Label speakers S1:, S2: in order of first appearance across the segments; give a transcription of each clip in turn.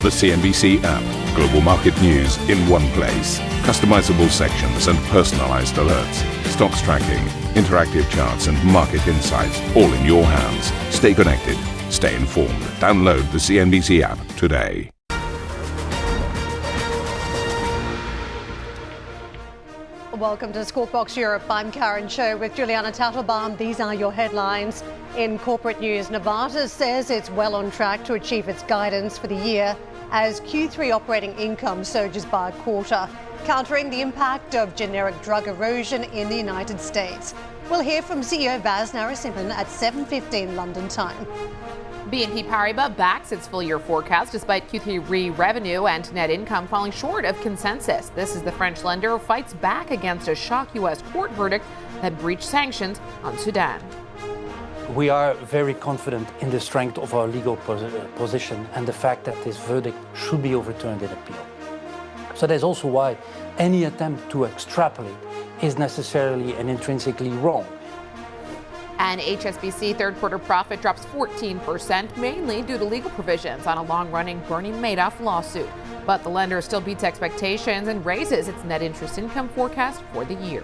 S1: The CNBC app. Global market news in one place. Customizable sections and personalized alerts. Stocks tracking, interactive charts and market insights all in your hands. Stay connected. Stay informed. Download the CNBC app today.
S2: Welcome to Squawk Box Europe. I'm Karen Cho with Juliana Tattelbaum. These are your headlines. In corporate news, Novartis says it's well on track to achieve its guidance for the year as Q3 operating income surges by a quarter, countering the impact of generic drug erosion in the United States. We'll hear from CEO Vas Narasimhan at 7:15 London time.
S3: BNP Paribas backs its full-year forecast despite Q3 revenue and net income falling short of consensus. This is the French lender who fights back against a shock U.S. court verdict that breached sanctions on Sudan.
S4: We are very confident in the strength of our legal position and the fact that this verdict should be overturned in appeal. So that's also why any attempt to extrapolate is necessarily and intrinsically wrong.
S3: And HSBC third quarter profit drops 14%, mainly due to legal provisions on a long-running Bernie Madoff lawsuit. But the lender still beats expectations and raises its net interest income forecast for the year.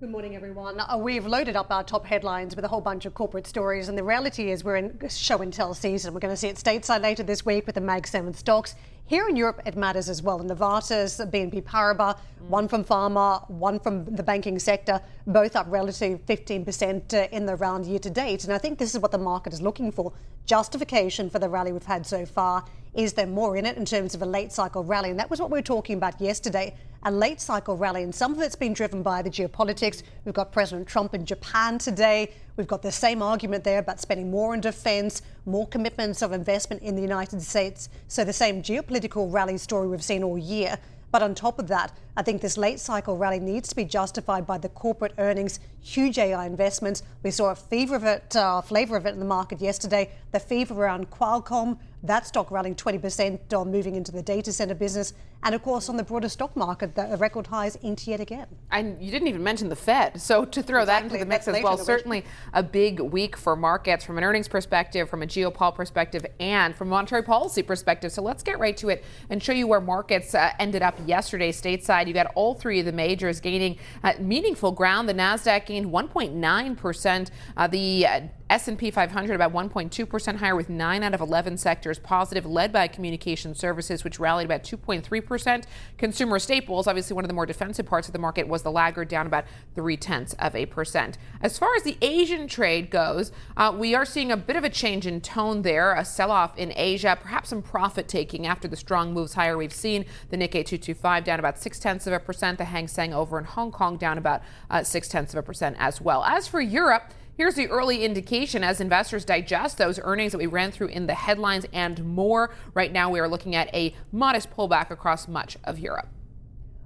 S2: Good morning, everyone. We've loaded up our top headlines with a whole bunch of corporate stories, and the reality is we're in show and tell season. We're going to see it stateside later this week with the Mag 7 stocks. Here in Europe, it matters as well. Novartis, BNP Paribas, one from pharma, one from the banking sector, both up relative 15% in the round year to date. And I think this is what the market is looking for. Justification for the rally we've had so far. Is there more in it in terms of a late cycle rally? And that was what we were talking about yesterday, a late cycle rally. And some of it's been driven by the geopolitics. We've got President Trump in Japan today. We've got the same argument there about spending more on defense, more commitments of investment in the United States. So the same geopolitical rally story we've seen all year. But on top of that, I think this late cycle rally needs to be justified by the corporate earnings, huge AI investments. We saw a flavor of it in the market yesterday. The fever around Qualcomm, that stock rallying 20% on moving into the data center business. And of course, on the broader stock market, the record highs into yet again.
S3: And you didn't even mention the Fed. So to throw that into the mix as well, certainly a big week for markets from an earnings perspective, from a geopolitical perspective, and from a monetary policy perspective. So let's get right to it and show you where markets ended up yesterday stateside. You got all three of the majors gaining meaningful ground. The Nasdaq gained 1.9%. The S&P 500 about 1.2% higher, with 9 out of 11 sectors positive, led by communication services, which rallied about 2.3%. Consumer staples, obviously one of the more defensive parts of the market, was the laggard, down about 0.3%. As far as the Asian trade goes, we are seeing a bit of a change in tone there, a sell-off in Asia, perhaps some profit taking after the strong moves higher we've seen. The Nikkei 225 down about 0.6%. The Hang Seng over in Hong Kong down about 0.6% as well. As for Europe, here's the early indication as investors digest those earnings that we ran through in the headlines and more. Right now, we are looking at a modest pullback across much of Europe.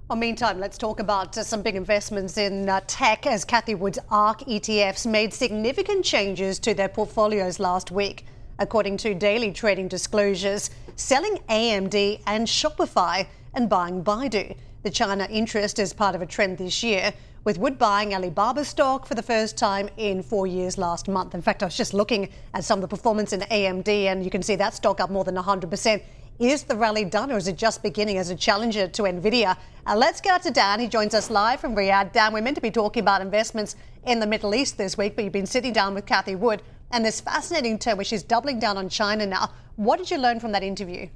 S2: Well, meantime, let's talk about some big investments in tech as Cathie Wood's ARK ETFs made significant changes to their portfolios last week. According to daily trading disclosures, selling AMD and Shopify and buying Baidu. The China interest is part of a trend this year, with Wood buying Alibaba stock for the first time in 4 years last month. In fact, I was just looking at some of the performance in AMD, and you can see that stock up more than 100%. Is the rally done, or is it just beginning as a challenger to Nvidia? Let's get out to Dan. He joins us live from Riyadh. Dan, we're meant to be talking about investments in the Middle East this week, but you've been sitting down with Cathie Wood and this fascinating term where she's doubling down on China now. What did you learn from that interview?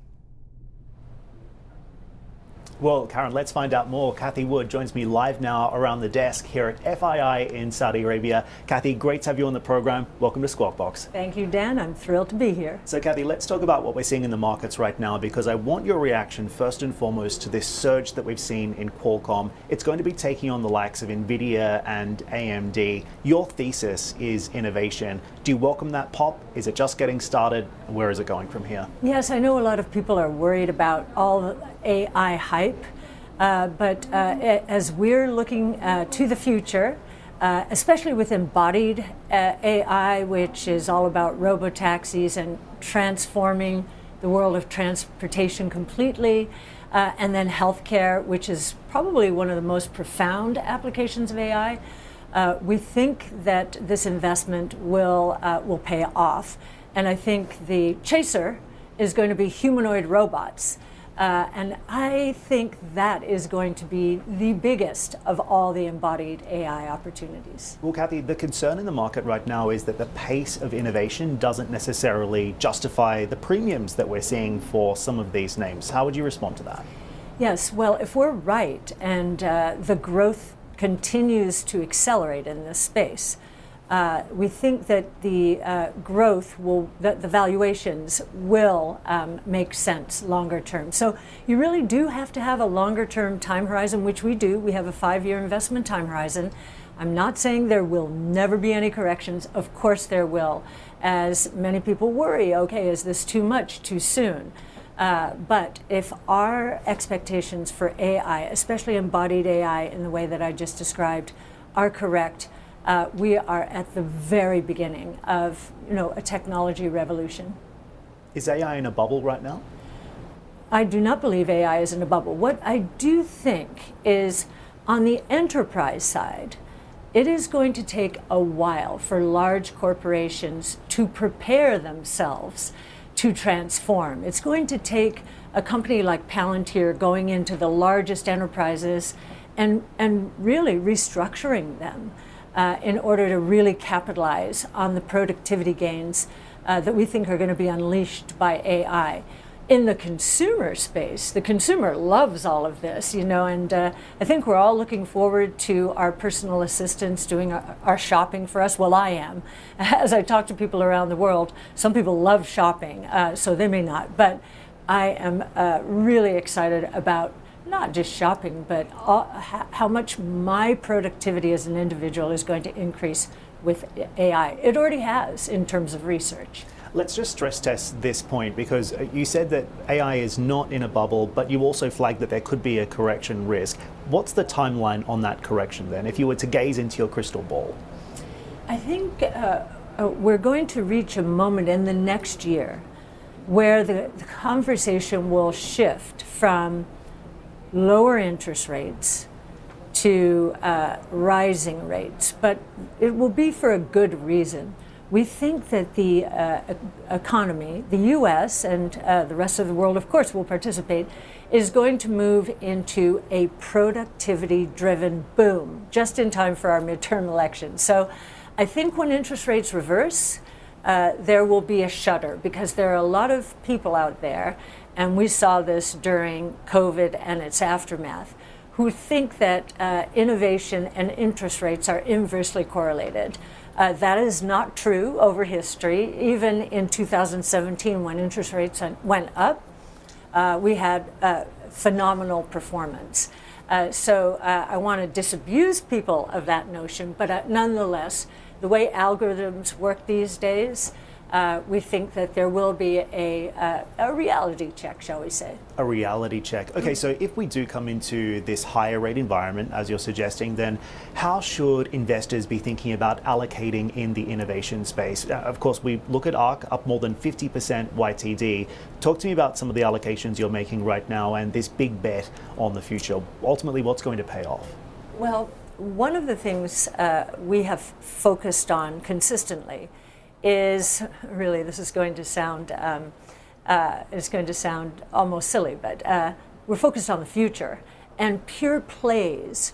S5: Well, Karen, let's find out more. Cathie Wood joins me live now around the desk here at FII in Saudi Arabia. Cathie, great to have you on the program. Welcome to Squawk Box.
S6: Thank you, Dan. I'm thrilled to be here.
S5: So, Cathie, let's talk about what we're seeing in the markets right now, because I want your reaction first and foremost to this surge that we've seen in Qualcomm. It's going to be taking on the likes of Nvidia and AMD. Your thesis is innovation. Do you welcome that pop? Is it just getting started? Where is it going from here?
S6: Yes, I know a lot of people are worried about all the AI hype, but as we're looking to the future, especially with embodied AI, which is all about robotaxis and transforming the world of transportation completely, and then healthcare, which is probably one of the most profound applications of AI. We think that this investment will pay off. And I think the chaser is going to be humanoid robots. And I think that is going to be the biggest of all the embodied AI opportunities.
S5: Well, Kathy, the concern in the market right now is that the pace of innovation doesn't necessarily justify the premiums that we're seeing for some of these names. How would you respond to that?
S6: Yes, well, if we're right and the growth continues to accelerate in this space, we think that the growth that the valuations will make sense longer term. So you really do have to have a longer term time horizon, which we do. We have a 5-year investment time horizon. I'm not saying there will never be any corrections. Of course there will, as many people worry, okay, is this too much too soon? But if our expectations for AI, especially embodied AI in the way that I just described, are correct, we are at the very beginning of, a technology revolution.
S5: Is AI in a bubble right now?
S6: I do not believe AI is in a bubble. What I do think is, on the enterprise side, it is going to take a while for large corporations to prepare themselves to transform. It's going to take a company like Palantir going into the largest enterprises and really restructuring them in order to really capitalize on the productivity gains that we think are going to be unleashed by AI. In the consumer space, the consumer loves all of this, and I think we're all looking forward to our personal assistants doing our shopping for us. Well, I am. As I talk to people around the world, some people love shopping, so they may not. But I am really excited about not just shopping, but how much my productivity as an individual is going to increase with AI. It already has in terms of research.
S5: Let's just stress test this point, because you said that AI is not in a bubble, but you also flagged that there could be a correction risk. What's the timeline on that correction then, if you were to gaze into your crystal ball?
S6: I think we're going to reach a moment in the next year where the conversation will shift from lower interest rates to rising rates, but it will be for a good reason. We think that the economy, the US and the rest of the world, of course, will participate, is going to move into a productivity-driven boom, just in time for our midterm elections. So I think when interest rates reverse, there will be a shudder, because there are a lot of people out there, and we saw this during COVID and its aftermath, who think that innovation and interest rates are inversely correlated. That is not true over history. Even in 2017, when interest rates went up, we had phenomenal performance. So I want to disabuse people of that notion, but nonetheless, the way algorithms work these days, we think that there will be a reality check, shall we say.
S5: A reality check. Okay, so if we do come into this higher rate environment, as you're suggesting, then how should investors be thinking about allocating in the innovation space? Of course, we look at ARC up more than 50% YTD. Talk to me about some of the allocations you're making right now and this big bet on the future. Ultimately, what's going to pay off?
S6: Well, one of the things we have focused on consistently is, really, this is going to sound almost silly, but we're focused on the future and pure plays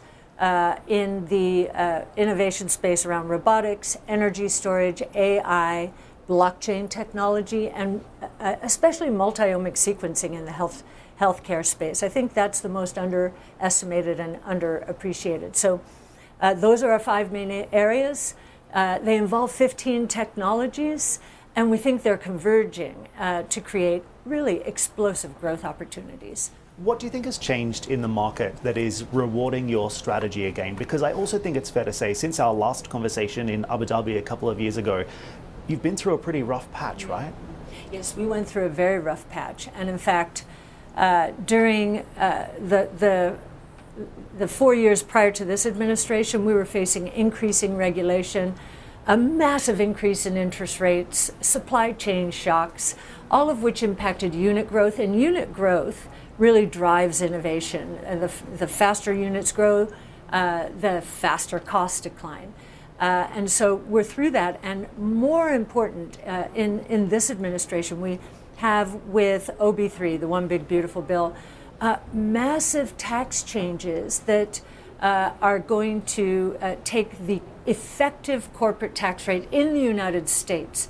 S6: in the innovation space around robotics, energy storage, AI, blockchain technology, and especially multi-omic sequencing in the healthcare space. I think that's the most underestimated and underappreciated. So those are our 5 main areas. They involve 15 technologies, and we think they're converging to create really explosive growth opportunities.
S5: What do you think has changed in the market that is rewarding your strategy again? Because I also think it's fair to say, since our last conversation in Abu Dhabi a couple of years ago, you've been through a pretty rough patch, right?
S6: Yes, we went through a very rough patch. And in fact, during the 4 years prior to this administration, we were facing increasing regulation, a massive increase in interest rates, supply chain shocks, all of which impacted unit growth. And unit growth really drives innovation. The faster units grow, the faster costs decline. And so we're through that. And more important, in this administration, we have with OB3, the One Big Beautiful Bill, massive tax changes that are going to take the effective corporate tax rate in the United States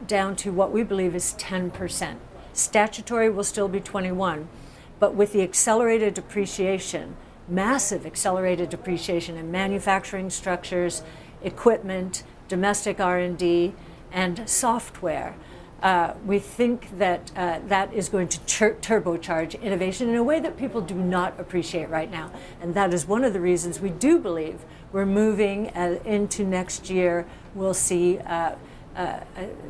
S6: down to what we believe is 10%. Statutory will still be 21%, but with the accelerated depreciation, massive accelerated depreciation in manufacturing structures, equipment, domestic R&D, and software, we think that that is going to turbocharge innovation in a way that people do not appreciate right now. And that is one of the reasons we do believe we're moving into next year. We'll see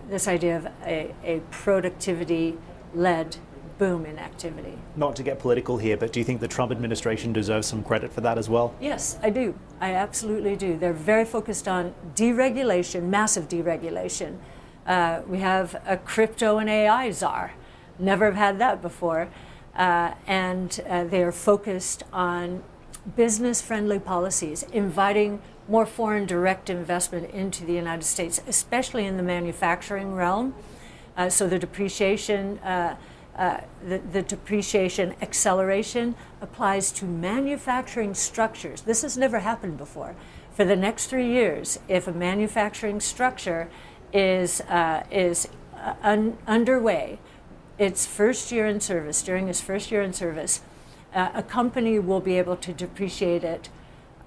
S6: this idea of a productivity-led boom in activity.
S5: Not to get political here, but do you think the Trump administration deserves some credit for that as well?
S6: Yes, I do. I absolutely do. They're very focused on deregulation, massive deregulation. We have a crypto and AI czar. Never have had that before. And they are focused on business-friendly policies, inviting more foreign direct investment into the United States, especially in the manufacturing realm. So the depreciation acceleration applies to manufacturing structures. This has never happened before. For the next 3 years, if a manufacturing structure is underway, its first year in service, during its first year in service, a company will be able to depreciate it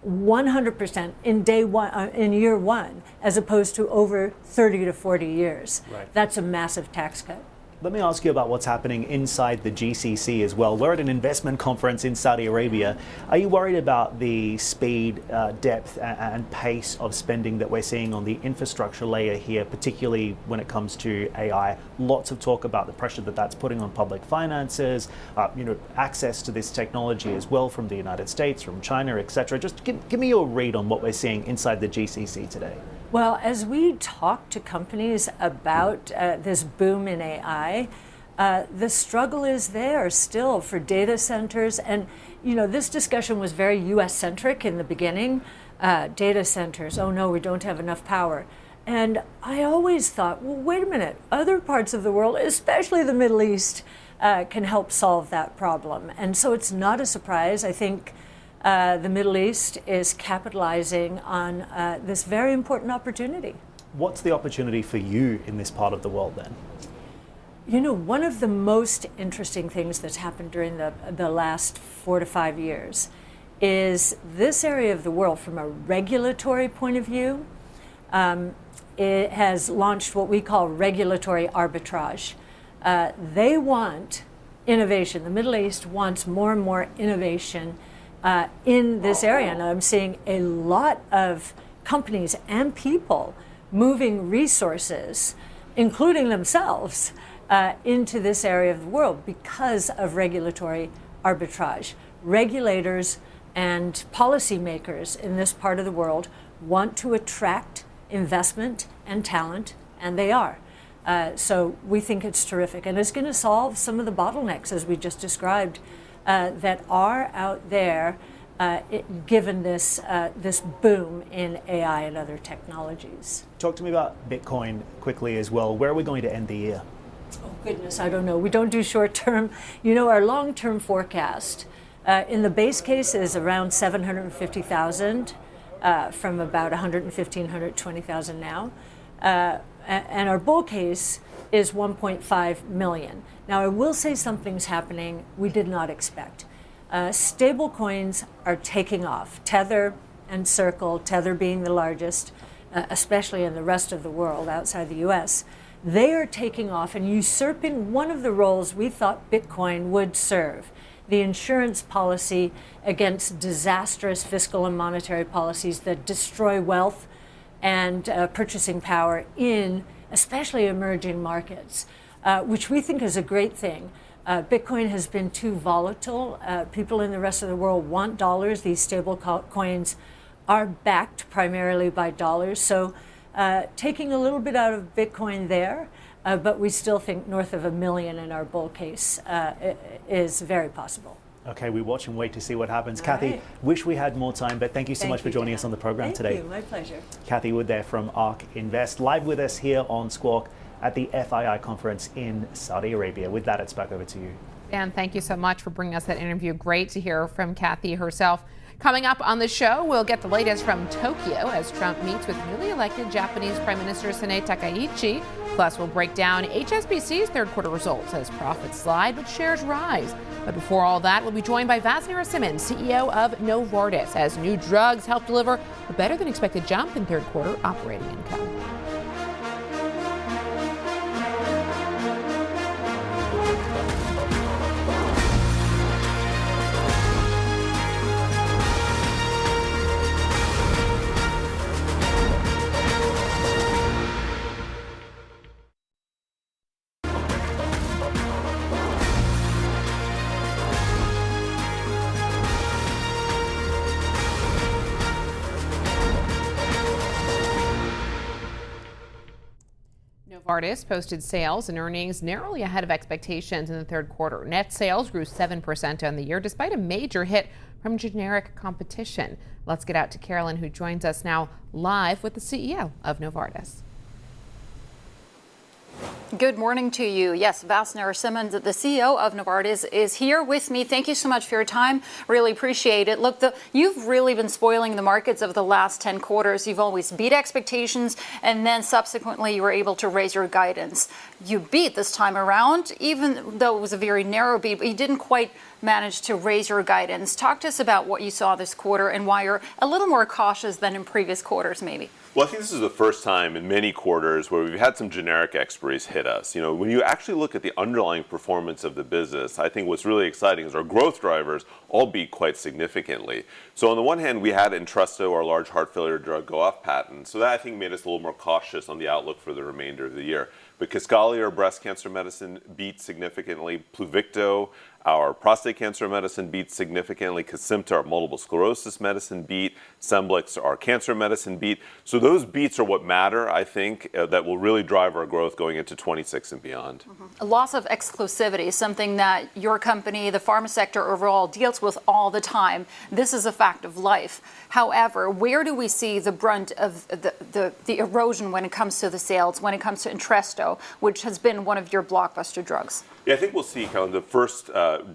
S6: 100% in year one, as opposed to over 30 to 40 years.
S5: Right.
S6: That's a massive tax cut.
S5: Let me ask you about what's happening inside the GCC as well. We're at an investment conference in Saudi Arabia. Are you worried about the speed, depth, and pace of spending that we're seeing on the infrastructure layer here, particularly when it comes to AI? Lots of talk about the pressure that that's putting on public finances, access to this technology as well from the United States, from China, etc. Just give me your read on what we're seeing inside the GCC today.
S6: Well, as we talk to companies about this boom in AI, the struggle is there still for data centers. And, this discussion was very US-centric in the beginning. Data centers, oh no, we don't have enough power. And I always thought, well, wait a minute, other parts of the world, especially the Middle East, can help solve that problem. And so it's not a surprise. I think the Middle East is capitalizing on this very important opportunity.
S5: What's the opportunity for you in this part of the world then?
S6: One of the most interesting things that's happened during the last 4 to 5 years is this area of the world, from a regulatory point of view, it has launched what we call regulatory arbitrage. They want innovation. The Middle East wants more and more innovation in this area. And I'm seeing a lot of companies and people moving resources, including themselves, into this area of the world because of regulatory arbitrage. Regulators and policymakers in this part of the world want to attract investment and talent, and they are. So we think it's terrific. And it's going to solve some of the bottlenecks, as we just described, that are out there, given this boom in AI and other technologies.
S5: Talk to me about Bitcoin quickly as well. Where are we going to end the year?
S6: Oh goodness, I don't know. We don't do short term. Our long-term forecast in the base case is around 750,000 from about 115,000, 120,000 now. And our bull case is 1.5 million. Now, I will say something's happening we did not expect. Stable coins are taking off. Tether and Circle, Tether being the largest, especially in the rest of the world outside the US, they are taking off and usurping one of the roles we thought Bitcoin would serve: the insurance policy against disastrous fiscal and monetary policies that destroy wealth and purchasing power in especially emerging markets, which we think is a great thing. Bitcoin has been too volatile. People in the rest of the world want dollars. These stable coins are backed primarily by dollars. So taking a little bit out of Bitcoin there, but we still think north of $1 million in our bull case is very possible.
S5: Okay, we watch and wait to see what happens.
S6: All
S5: Kathy,
S6: right.
S5: wish we had more time, but thank you so much for joining us on the program today.
S6: Thank you, my pleasure.
S5: Kathy Wood there from ARK Invest, live with us here on Squawk at the FII conference in Saudi Arabia. With that, it's back over to you.
S3: Dan, thank you so much for bringing us that interview. Great to hear from Kathy herself. Coming up on the show, we'll get the latest from Tokyo as Trump meets with newly elected Japanese Prime Minister Sanae Takaichi. Plus, we'll break down HSBC's third quarter results as profits slide but shares rise. But before all that, we'll be joined by Vas Narasimhan, CEO of Novartis, as new drugs help deliver a better than expected jump in third quarter operating income. Novartis posted sales and earnings narrowly ahead of expectations in the third quarter. Net sales grew 7% on the year despite a major hit from generic competition. Let's get out to Carolyn, who joins us now live with the CEO of Novartis.
S7: Good morning to you. Yes, Vas Narasimhan, the CEO of Novartis, is here with me. Thank you so much for your time. Really appreciate it. Look, you've really been spoiling the markets over the last 10 quarters. You've always beat expectations, and then subsequently you were able to raise your guidance. You beat this time around, even though it was a very narrow beat, but you didn't quite manage to raise your guidance. Talk to us about what you saw this quarter and why you're a little more cautious than in previous quarters, maybe.
S8: Well, I think this is the first time in many quarters where we've had some generic expiries hit us. You know, when you actually look at the underlying performance of the business, I think what's really exciting is our growth drivers all beat quite significantly. So on the one hand, we had Entresto, our large heart failure drug, go off patent. So that, I think, made us a little more cautious on the outlook for the remainder of the year. But Kisqali, our breast cancer medicine, beat significantly. Pluvicto, our prostate cancer medicine, beat significantly. Kesimpta, our multiple sclerosis medicine, beat. Scemblix, our cancer medicine, beat. So those beats are what matter, I think, that will really drive our growth going into 26 and beyond.
S7: A loss of exclusivity, something that your company, the pharma sector overall, deals with all the time. This is a fact of life. However, where do we see the brunt of the erosion when it comes to the sales, when it comes to Entresto, which has been one of your blockbuster drugs?
S8: Yeah, I think we'll see kind of the first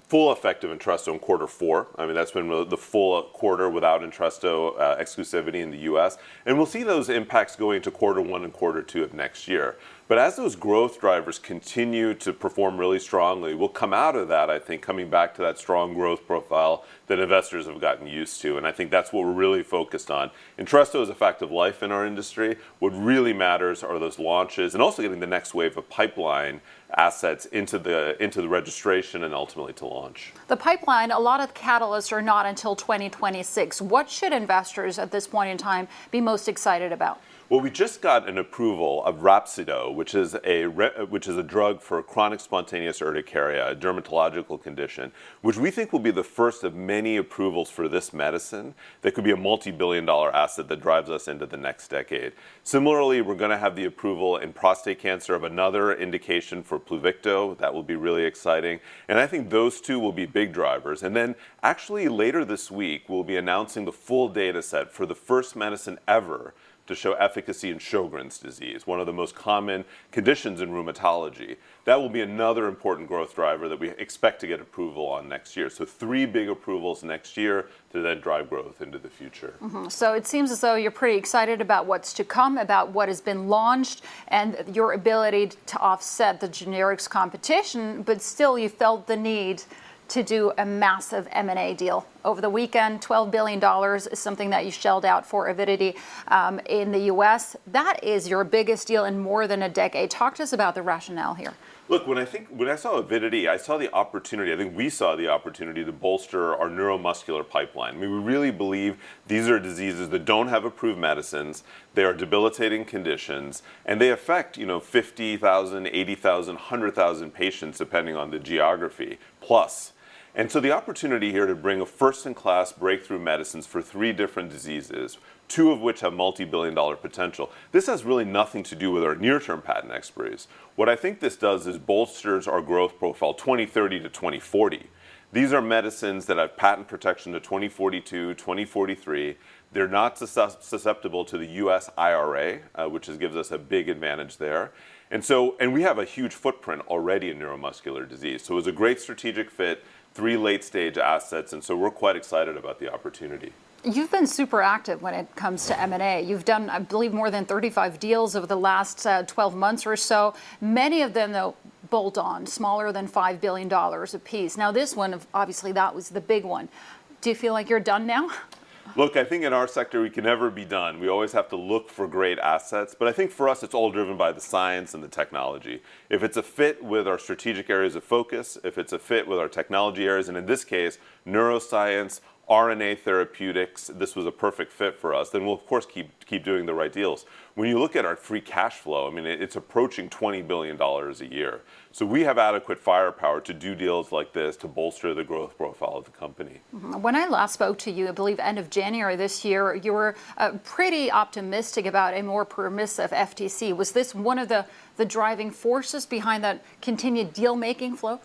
S8: full effect of Entresto in quarter 4. I mean, that's been the full quarter without Entresto exclusivity in the U.S. And we'll see those impacts going into quarter 1 and quarter 2 of next year. But as those growth drivers continue to perform really strongly, we'll come out of that, I think, coming back to that strong growth profile that investors have gotten used to. And I think that's what we're really focused on. Entresto is a fact of life in our industry. What really matters are those launches and also getting the next wave of pipeline assets into the registration and ultimately to launch.
S7: The pipeline, a lot of the catalysts are not until 2026. What should investors at this point in time be most excited about?
S8: Well, we just got an approval of Rapsido, which is a drug for chronic spontaneous urticaria, a dermatological condition, which we think will be the first of many approvals for this medicine that could be a multi-billion-dollar asset that drives us into the next decade. Similarly, we're going to have the approval in prostate cancer of another indication for Pluvicto. That will be really exciting. And I think those two will be big drivers. And then actually later this week, we'll be announcing the full data set for the first medicine ever to show efficacy in Sjogren's disease, one of the most common conditions in rheumatology. That will be another important growth driver that we expect to get approval on next year. So 3 big approvals next year to then drive growth into the future.
S7: So it seems as though you're pretty excited about what's to come, about what has been launched, and your ability to offset the generics competition, but still you felt the need to do a massive M&A deal. Over the weekend, $12 billion is something that you shelled out for Avidity in the U.S. That is your biggest deal in more than a decade. Talk to us about the rationale here.
S8: Look, when I saw Avidity, I saw the opportunity, I think we saw the opportunity to bolster our neuromuscular pipeline. I mean, we really believe these are diseases that don't have approved medicines, they are debilitating conditions, and they affect, 50,000, 80,000, 100,000 patients depending on the geography, plus. And so the opportunity here to bring a first-in-class breakthrough medicines for 3 different diseases, 2 of which have multi-billion-dollar potential. This has really nothing to do with our near-term patent expiries. What I think this does is bolsters our growth profile 2030 to 2040. These are medicines that have patent protection to 2042, 2043. They're not susceptible to the US IRA, which gives us a big advantage there. And we have a huge footprint already in neuromuscular disease. So it was a great strategic fit, 3 late-stage assets, and so we're quite excited about the opportunity.
S7: You've been super active when it comes to M&A. You've done, I believe, more than 35 deals over the last 12 months or so. Many of them, though, bolt-on, smaller than $5 billion a piece. Now, this one, obviously, that was the big one. Do you feel like you're done now?
S8: Look, I think in our sector, we can never be done. We always have to look for great assets. But I think for us, it's all driven by the science and the technology. If it's a fit with our strategic areas of focus, if it's a fit with our technology areas, and in this case, neuroscience, RNA therapeutics, this was a perfect fit for us, then we'll of course keep doing the right deals. When you look at our free cash flow, I mean, it's approaching $20 billion a year. So we have adequate firepower to do deals like this to bolster the growth profile of the company.
S7: When I last spoke to you, I believe end of January this year, you were pretty optimistic about a more permissive FTC. Was this one of the driving forces behind that continued deal-making flow?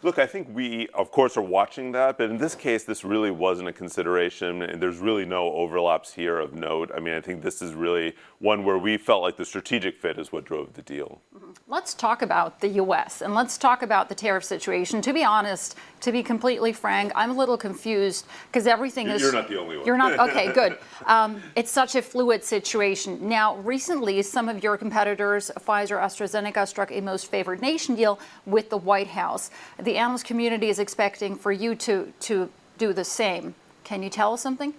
S8: Look, I think we, of course, are watching that, but in this case, this really wasn't a consideration, and there's really no overlaps here of note. I mean, I think this is really one where we felt like the strategic fit is what drove the deal.
S7: Let's talk about the U.S. and let's talk about the tariff situation. To be honest, to be completely frank, I'm a little confused because everything is...
S8: You're not the only one.
S7: You're not? Okay, good. It's such a fluid situation. Now, recently, some of your competitors, Pfizer, AstraZeneca, struck a most favored nation deal with the White House. The analyst community is expecting for you to do the same. Can you tell us something?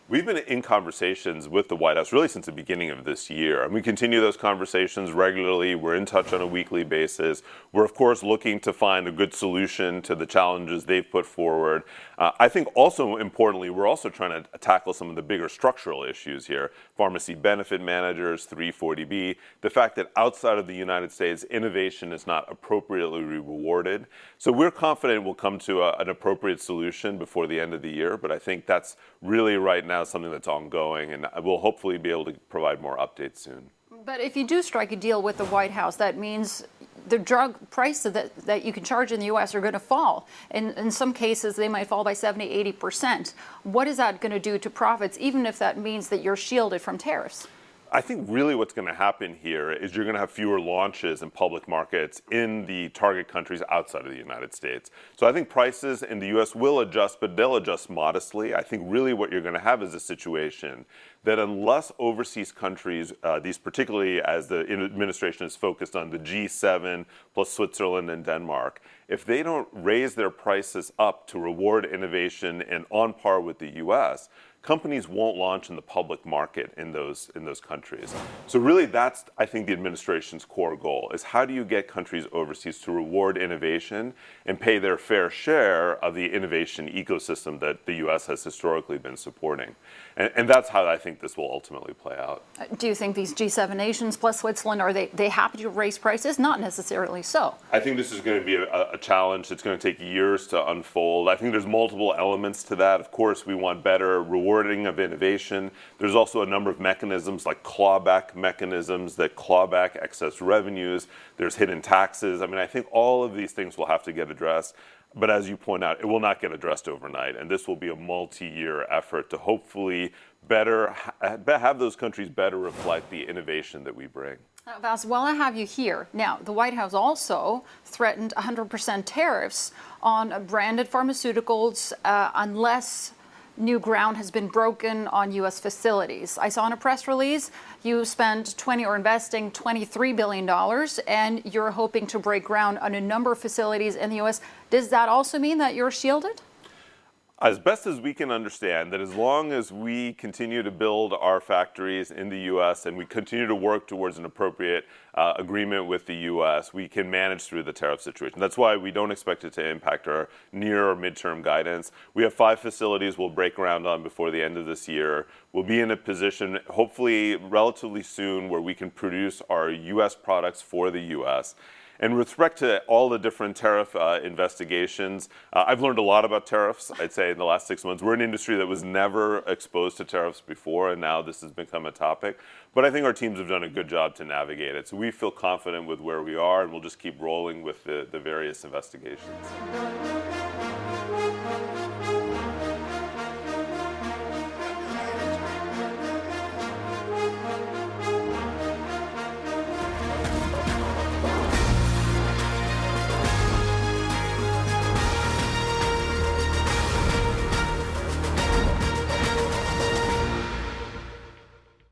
S8: We've been in conversations with the White House really since the beginning of this year, and we continue those conversations regularly. We're in touch on a weekly basis. We're, of course, looking to find a good solution to the challenges they've put forward. I think also importantly, we're also trying to tackle some of the bigger structural issues here. Pharmacy benefit managers, 340B, the fact that outside of the United States, innovation is not appropriately rewarded. So we're confident we'll come to an appropriate solution before the end of the year, but I think that's really right now something that's ongoing, and we'll hopefully be able to provide more updates soon.
S7: But if you do strike a deal with the White House, that means the drug prices that you can charge in the U.S. are going to fall. In some cases, they might fall by 70, 80%. What is that going to do to profits, even if that means that you're shielded from tariffs?
S8: I think really what's going to happen here is you're going to have fewer launches in public markets in the target countries outside of the United States. So I think prices in the U.S. will adjust, but they'll adjust modestly. I think really what you're going to have is a situation that unless overseas countries, these particularly as the administration is focused on the G7 plus Switzerland and Denmark, if they don't raise their prices up to reward innovation and on par with the U.S., companies won't launch in the public market in those countries. So really that's, I think, the administration's core goal is how do you get countries overseas to reward innovation and pay their fair share of the innovation ecosystem that the U.S. has historically been supporting. And that's how I think this will ultimately play out.
S7: Do you think these G7 nations plus Switzerland, are they happy to raise prices? Not necessarily so.
S8: I think this is going to be a challenge. It's going to take years to unfold. I think there's multiple elements to that. Of course, we want better rewarding of innovation. There's also a number of mechanisms like clawback mechanisms that claw back excess revenues. There's hidden taxes. I mean, I think all of these things will have to get addressed. But as you point out, it will not get addressed overnight. And this will be a multi-year effort to hopefully better have those countries better reflect the innovation that we bring.
S7: Vas, while I have you here, now the White House also threatened 100% tariffs on branded pharmaceuticals unless new ground has been broken on U.S. facilities. I saw in a press release you spent investing $23 billion, and you're hoping to break ground on a number of facilities in the U.S. Does that also mean that you're shielded?
S8: As best as we can understand, that as long as we continue to build our factories in the U.S. and we continue to work towards an appropriate agreement with the U.S., we can manage through the tariff situation. That's why we don't expect it to impact our near or midterm guidance. We have 5 facilities we'll break ground on before the end of this year. We'll be in a position, hopefully relatively soon, where we can produce our U.S. products for the U.S. And with respect to all the different tariff investigations, I've learned a lot about tariffs, I'd say, in the last 6 months. We're an industry that was never exposed to tariffs before, and now this has become a topic. But I think our teams have done a good job to navigate it. So we feel confident with where we are, and we'll just keep rolling with the various investigations.